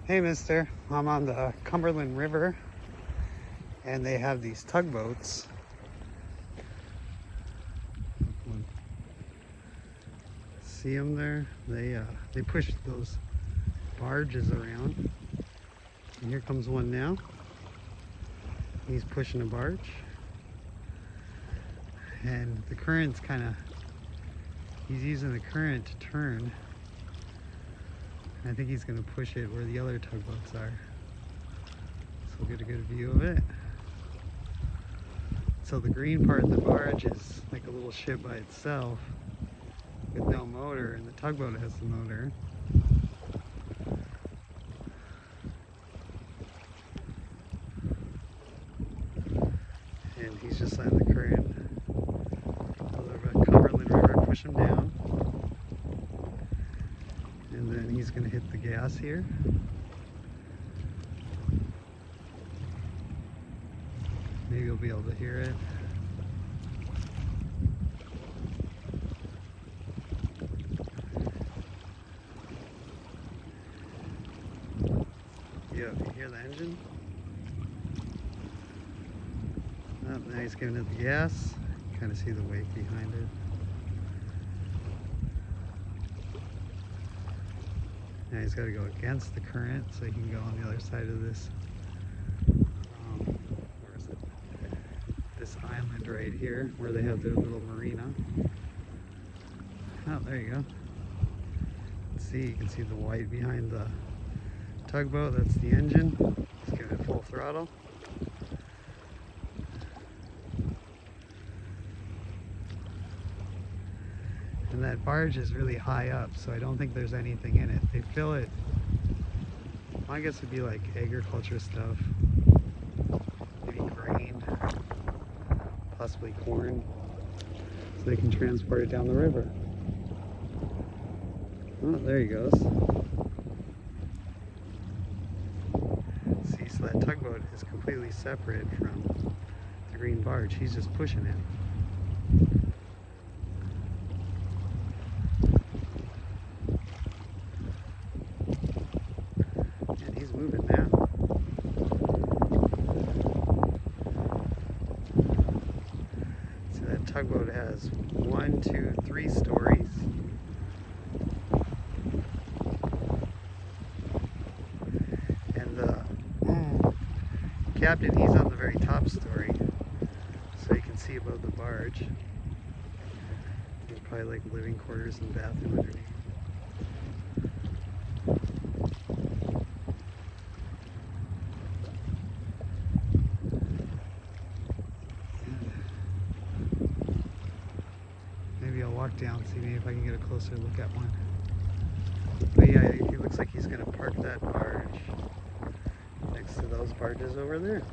Hey mister, I'm on the Cumberland River and they have these tugboats. See them there? They push those barges around. And here comes one now. He's pushing a barge. And the current's he's using the current to turn. I think he's going to push it where the other tugboats are. So we'll get a good view of it. So the green part of the barge is like a little ship by itself with no motor, and the tugboat has the motor. And he's just letting the current of the Cumberland River push him down. And then he's going to hit the gas here. Maybe you'll be able to hear it. Yeah, you hear the engine? Oh, now he's giving it the gas. You kind of see the weight behind it. Now he's got to go against the current so he can go on the other side of this. Where is it? This island right here where they have their little marina. Oh, there you go. See, you can see the white behind the tugboat. That's the engine. Let's give it full throttle. And that barge is really high up, so I don't think there's anything in it. They fill it, I guess it'd be like agriculture stuff, maybe grain, possibly corn, so they can transport it down the river. Oh, there he goes. See, so that tugboat is completely separate from the green barge. He's just pushing it. Moving now. So that tugboat has 1, 2, 3 stories. And the captain, he's on the very top story, so you can see above the barge. There's probably like living quarters and bathroom underneath. Maybe I'll walk down, see maybe if I can get a closer look at one. But yeah, it looks like he's going to park that barge next to those barges over there.